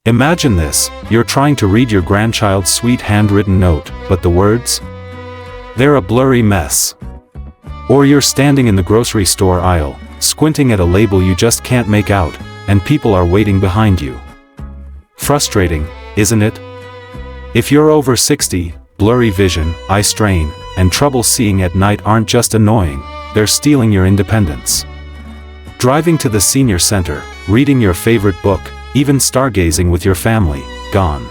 Imagine this, you're trying to read your grandchild's sweet handwritten note, but the words? They're a blurry mess. Or you're standing in the grocery store aisle, squinting at a label you just can't make out, and people are waiting behind you. Frustrating, isn't it? If you're over 60, blurry vision, eye strain, and trouble seeing at night aren't just annoying, they're stealing your independence. Driving to the senior center, reading your favorite book, even stargazing with your family, gone.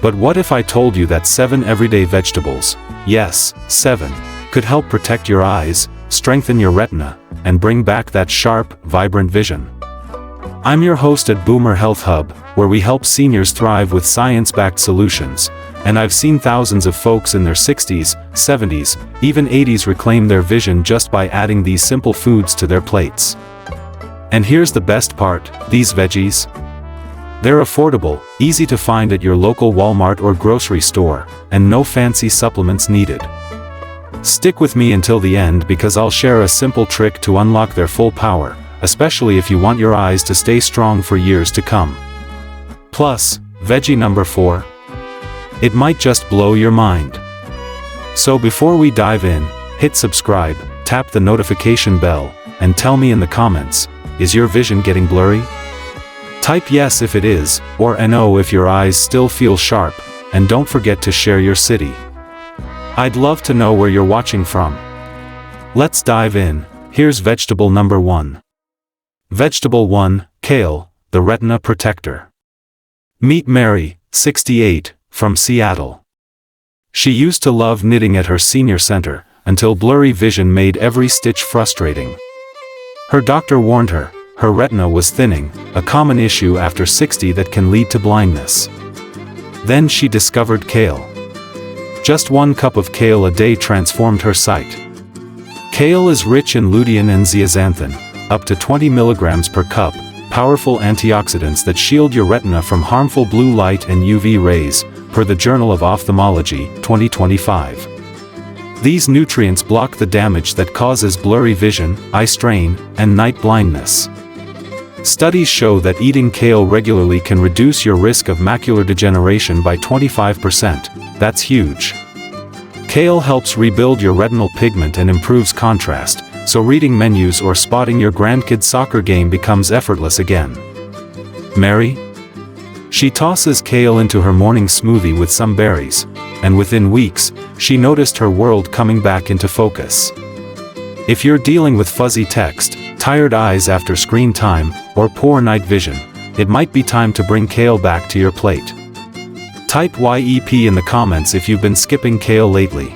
But what if I told you that 7 everyday vegetables, yes, 7, could help protect your eyes, strengthen your retina, and bring back that sharp, vibrant vision? I'm your host at Boomer Health Hub, where we help seniors thrive with science-backed solutions, and I've seen thousands of folks in their 60s, 70s, even 80s reclaim their vision just by adding these simple foods to their plates. And here's the best part, these veggies? They're affordable, easy to find at your local Walmart or grocery store, and no fancy supplements needed. Stick with me until the end because I'll share a simple trick to unlock their full power, especially if you want your eyes to stay strong for years to come. Plus, veggie number 4. It might just blow your mind. So before we dive in, hit subscribe, tap the notification bell, and tell me in the comments, is your vision getting blurry? Type yes if it is, or no if your eyes still feel sharp, and don't forget to share your city. I'd love to know where you're watching from. Let's dive in. Here's vegetable number 1. Vegetable 1, kale, the retina protector. Meet Mary, 68, from Seattle. She used to love knitting at her senior center, until blurry vision made every stitch frustrating. Her doctor warned her, her retina was thinning, a common issue after 60 that can lead to blindness. Then she discovered kale. Just 1 cup of kale a day transformed her sight. Kale is rich in lutein and zeaxanthin, up to 20 milligrams per cup, powerful antioxidants that shield your retina from harmful blue light and UV rays, per the Journal of Ophthalmology, 2025. These nutrients block the damage that causes blurry vision, eye strain, and night blindness. Studies show that eating kale regularly can reduce your risk of macular degeneration by 25%, that's huge. Kale helps rebuild your retinal pigment and improves contrast, so reading menus or spotting your grandkid's soccer game becomes effortless again. Mary? She tosses kale into her morning smoothie with some berries, and within weeks, she noticed her world coming back into focus. If you're dealing with fuzzy text, tired eyes after screen time, or poor night vision, it might be time to bring kale back to your plate. Type YEP in the comments if you've been skipping kale lately.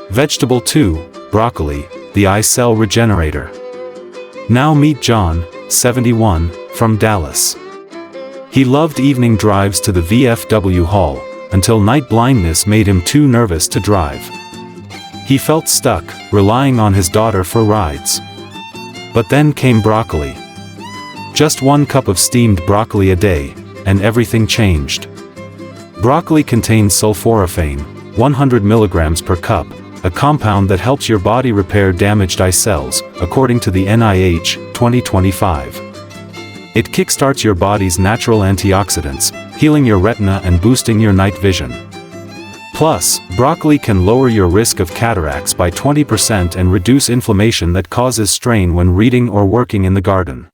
Vegetable 2, broccoli, the eye cell regenerator. Now meet John, 71, from Dallas. He loved evening drives to the VFW hall, until night blindness made him too nervous to drive. He felt stuck, relying on his daughter for rides. But then came broccoli. Just 1 cup of steamed broccoli a day, and everything changed. Broccoli contains sulforaphane, 100 milligrams per cup, a compound that helps your body repair damaged eye cells, according to the NIH, 2025. It kickstarts your body's natural antioxidants, healing your retina and boosting your night vision. Plus, broccoli can lower your risk of cataracts by 20% and reduce inflammation that causes strain when reading or working in the garden.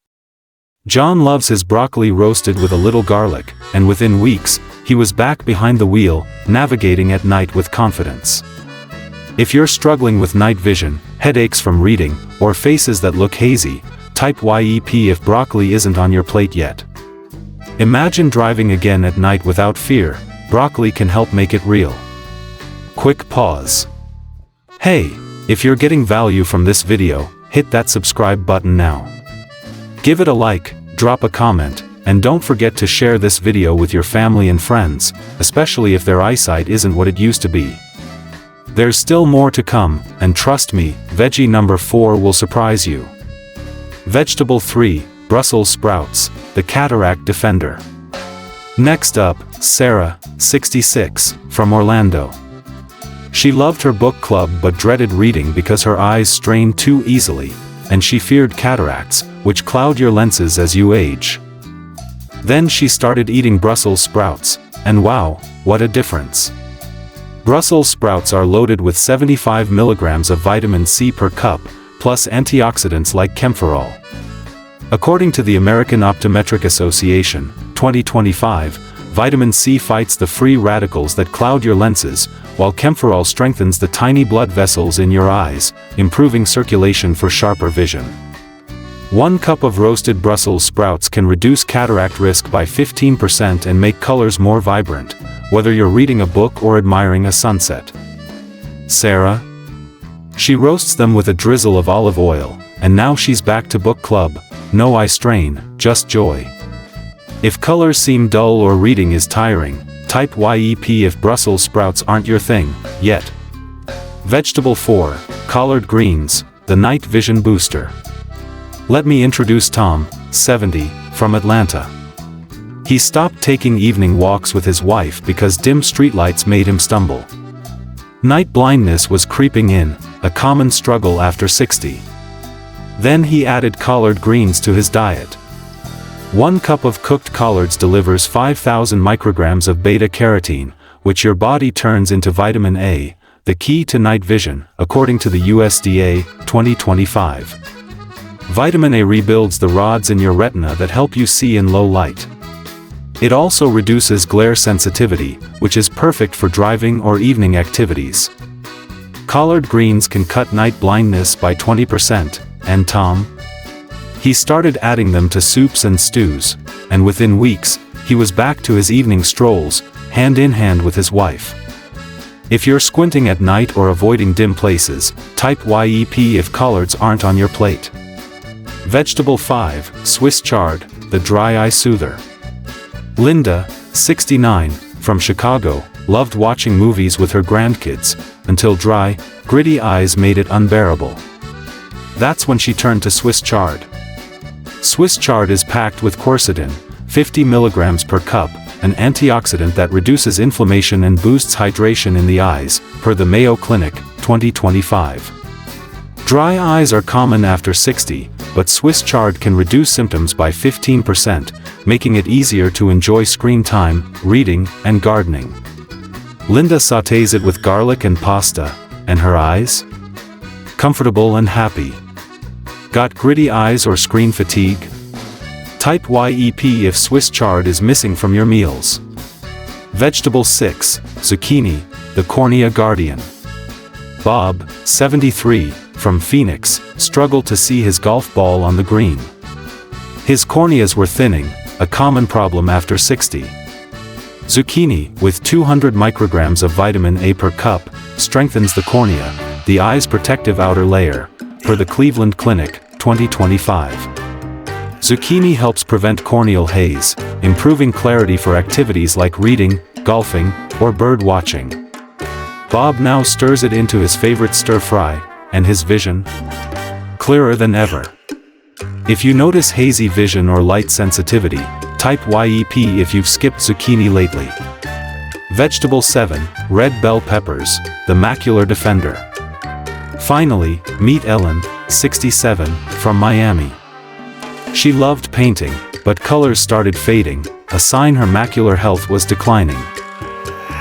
John loves his broccoli roasted with a little garlic, and within weeks, he was back behind the wheel, navigating at night with confidence. If you're struggling with night vision, headaches from reading, or faces that look hazy, type YEP if broccoli isn't on your plate yet. Imagine driving again at night without fear. Broccoli can help make it real. Quick pause. Hey, if you're getting value from this video, hit that subscribe button now. Give it a like, drop a comment, and don't forget to share this video with your family and friends, especially if their eyesight isn't what it used to be. There's still more to come, and trust me, veggie number 4 will surprise you. Vegetable 3, Brussels sprouts, the cataract defender. Next up, Sarah, 66, from Orlando. She loved her book club but dreaded reading because her eyes strained too easily, and she feared cataracts, which cloud your lenses as you age. Then she started eating Brussels sprouts, and wow, what a difference. Brussels sprouts are loaded with 75 milligrams of vitamin C per cup, plus antioxidants like camphorol. According to the American Optometric Association, 2025, vitamin C fights the free radicals that cloud your lenses, while camphorol strengthens the tiny blood vessels in your eyes, improving circulation for sharper vision. 1 cup of roasted Brussels sprouts can reduce cataract risk by 15% and make colors more vibrant, whether you're reading a book or admiring a sunset. Sarah? She roasts them with a drizzle of olive oil, and now she's back to book club. No eye strain, just joy. If colors seem dull or reading is tiring, type YEP if Brussels sprouts aren't your thing, yet. Vegetable 4, collard greens, the night vision booster. Let me introduce Tom, 70, from Atlanta. He stopped taking evening walks with his wife because dim streetlights made him stumble. Night blindness was creeping in, a common struggle after 60. Then he added collard greens to his diet. 1 cup of cooked collards delivers 5,000 micrograms of beta-carotene, which your body turns into vitamin A, the key to night vision, according to the USDA, 2025. Vitamin A rebuilds the rods in your retina that help you see in low light. It also reduces glare sensitivity, which is perfect for driving or evening activities. Collard greens can cut night blindness by 20%, and Tom? He started adding them to soups and stews, and within weeks, he was back to his evening strolls, hand in hand with his wife. If you're squinting at night or avoiding dim places, type YEP if collards aren't on your plate. Vegetable 5, Swiss chard, the dry eye soother. Linda, 69, from Chicago, loved watching movies with her grandkids, until dry, gritty eyes made it unbearable. That's when she turned to Swiss chard. Swiss chard is packed with quercetin, 50 milligrams per cup, an antioxidant that reduces inflammation and boosts hydration in the eyes, per the Mayo Clinic, 2025. Dry eyes are common after 60, but Swiss chard can reduce symptoms by 15%, making it easier to enjoy screen time, reading, and gardening. Linda sautés it with garlic and pasta, and her eyes? Comfortable and happy. Got gritty eyes or screen fatigue? Type YEP if Swiss chard is missing from your meals. Vegetable 6, zucchini, the cornea guardian. Bob, 73, from Phoenix, struggled to see his golf ball on the green. His corneas were thinning, a common problem after 60. Zucchini, with 200 micrograms of vitamin A per cup, strengthens the cornea, the eye's protective outer layer, per the Cleveland Clinic, 2025. Zucchini helps prevent corneal haze, improving clarity for activities like reading, golfing, or bird watching. Bob now stirs it into his favorite stir-fry, and his vision? Clearer than ever. If you notice hazy vision or light sensitivity, type YEP if you've skipped zucchini lately. Vegetable 7, red bell peppers, the macular defender. Finally, meet Ellen, 67, from Miami. She loved painting, but colors started fading, a sign her macular health was declining.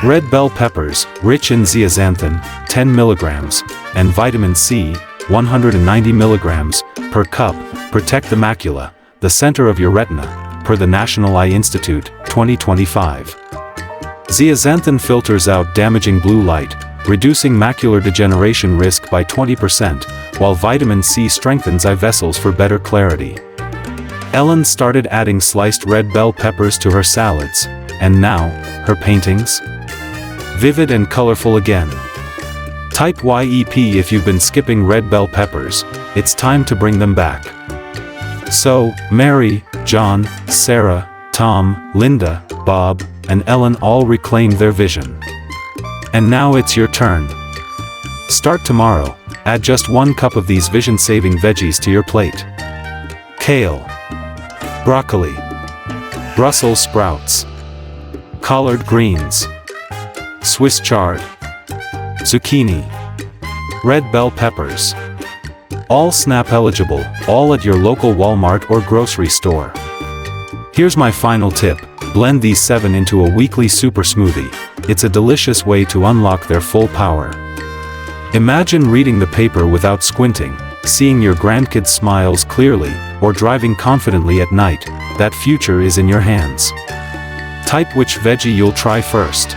Red bell peppers, rich in zeaxanthin, 10 milligrams, and vitamin C, 190 milligrams, per cup, protect the macula, the center of your retina, per the National Eye Institute, 2025. Zeaxanthin filters out damaging blue light, reducing macular degeneration risk by 20%, while vitamin C strengthens eye vessels for better clarity. Ellen started adding sliced red bell peppers to her salads, and now, her paintings? Vivid and colorful again. Type YEP if you've been skipping red bell peppers, it's time to bring them back. So, Mary, John, Sarah, Tom, Linda, Bob, and Ellen all reclaimed their vision. And now it's your turn. Start tomorrow, add just 1 cup of these vision-saving veggies to your plate. Kale, broccoli, Brussels sprouts, collard greens, Swiss chard, zucchini, red bell peppers. All SNAP eligible, all at your local Walmart or grocery store. Here's my final tip. Blend these 7 into a weekly super smoothie. It's a delicious way to unlock their full power. Imagine reading the paper without squinting, seeing your grandkids' smiles clearly, or driving confidently at night. That future is in your hands. Type which veggie you'll try first.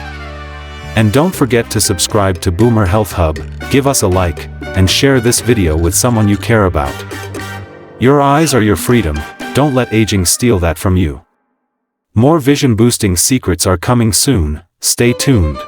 And don't forget to subscribe to Boomer Health Hub, give us a like, and share this video with someone you care about. Your eyes are your freedom, don't let aging steal that from you. More vision boosting secrets are coming soon, stay tuned.